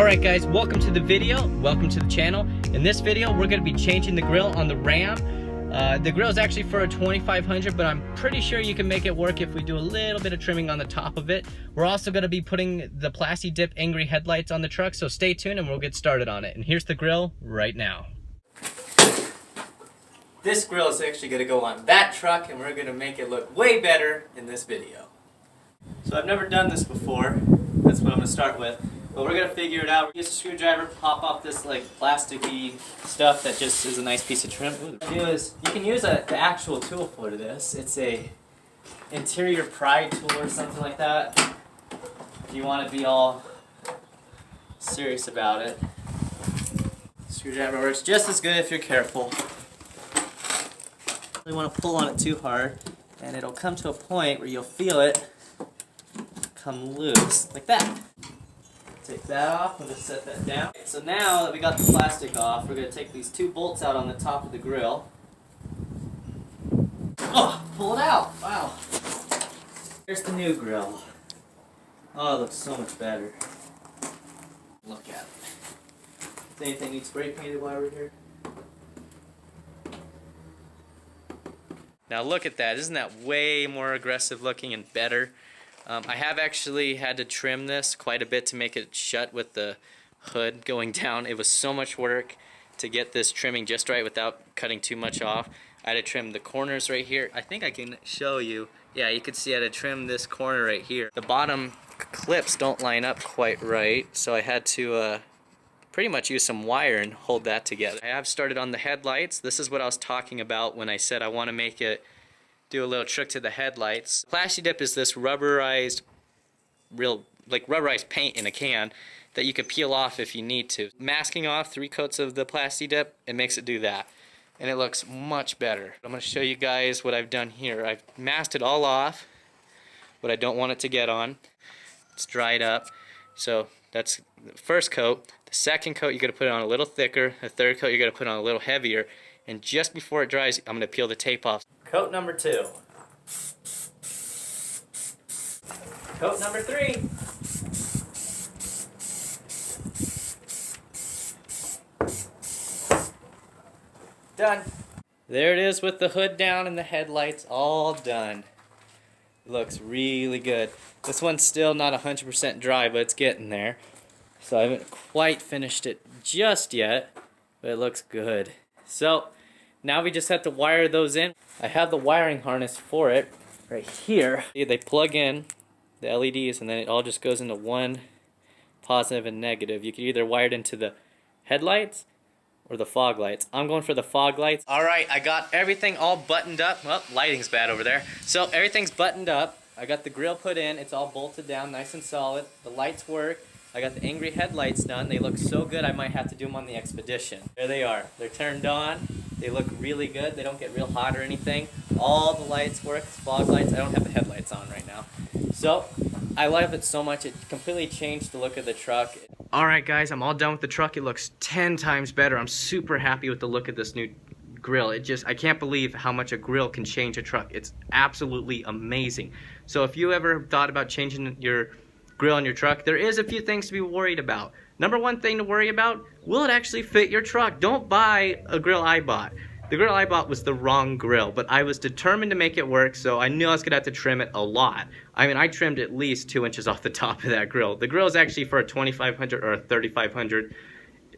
Alright guys, welcome to the video, welcome to the channel. In this video, we're going to be changing the grill on the Ram. The grill is actually for a 2500, but I'm pretty sure you can make it work if we do a little bit of trimming on the top of it. We're also going to be putting the Plasti Dip Angry headlights on the truck, so stay tuned and we'll get started on it. And here's the grill right now. This grill is actually going to go on that truck, and we're going to make it look way better in this video. So I've never done this before, that's what I'm going to start with. But we're going to figure it out. Use a screwdriver, pop off this like plasticky stuff that just is a nice piece of trim. What you do is, you can use the actual tool for this. It's a interior pry tool or something like that. If you want to be all serious about it. Screwdriver works just as good if you're careful. You want to pull on it too hard, and it'll come to a point where you'll feel it come loose, like that. Take that off, we'll just set that down. So now that we got the plastic off, we're going to take these two bolts out on the top of the grill. Oh, pull it out! Wow. Here's the new grill. Oh, it looks so much better. Look at it. Does anything need spray painted while we're here? Now look at that. Isn't that way more aggressive looking and better? I have actually had to trim this quite a bit to make it shut with the hood going down. It was so much work to get this trimming just right without cutting too much off. I had to trim the corners right here. I think I can show you. Yeah, you can see I had to trim this corner right here. The bottom clips don't line up quite right, so I had to pretty much use some wire and hold that together. I have started on the headlights. This is what I was talking about when I said I want to make it do a little trick to the headlights. Plasti Dip is this rubberized, rubberized paint in a can that you can peel off if you need to. Masking off 3 coats of the Plasti Dip, it makes it do that. And it looks much better. I'm going to show you guys what I've done here. I've masked it all off, but I don't want it to get on. It's dried up. So that's the first coat. The second coat you're going to put it on a little thicker. The third coat you're going to put on a little heavier. And just before it dries, I'm going to peel the tape off. Coat number 2. Coat number 3. Done. There it is with the hood down and the headlights all done. Looks really good. This one's still not 100% dry, but it's getting there. So I haven't quite finished it just yet, but it looks good. So now we just have to wire those in. I have the wiring harness for it right here. They plug in the LEDs and then it all just goes into one positive and negative. You can either wire it into the headlights or the fog lights. I'm going for the fog lights. Alright, I got everything all buttoned up. Well, lighting's bad over there. So everything's buttoned up. I got the grill put in. It's all bolted down nice and solid. The lights work. I got the Angry headlights done. They look so good I might have to do them on the Expedition. There they are. They're turned on. They look really good. They don't get real hot or anything. All the lights work. It's fog lights. I don't have the headlights on right now. So I love it so much. It completely changed the look of the truck. Alright guys, I'm all done with the truck. It looks 10 times better. I'm super happy with the look of this new grill. I can't believe how much a grill can change a truck. It's absolutely amazing. So if you ever thought about changing your grill on your truck, there is a few things to be worried about. Number one thing to worry about, will it actually fit your truck? Don't buy a grill I bought. The grill I bought was the wrong grill, but I was determined to make it work, so I knew I was going to have to trim it a lot. I mean, I trimmed at least 2 inches off the top of that grill. The grill is actually for a 2500 or a 3500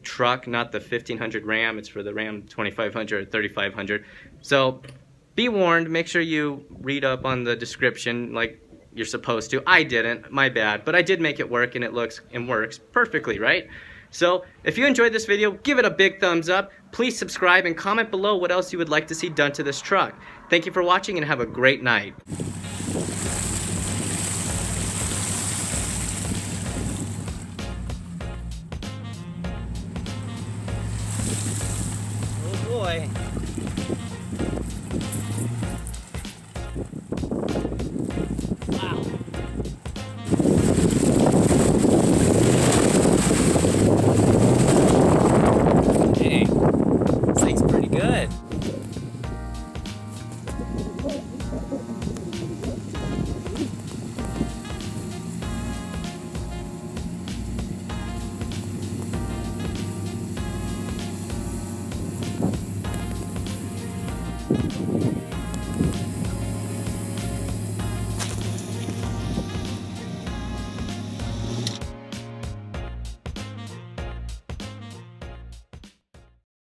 truck, not the 1500 Ram. It's for the Ram 2500 or 3500. So be warned, make sure you read up on the description like you're supposed to. I didn't, my bad, but I did make it work, and it works perfectly, right? So if you enjoyed this video, give it a big thumbs up. Please subscribe and comment below what else you would like to see done to this truck. Thank you for watching and have a great night. Oh boy.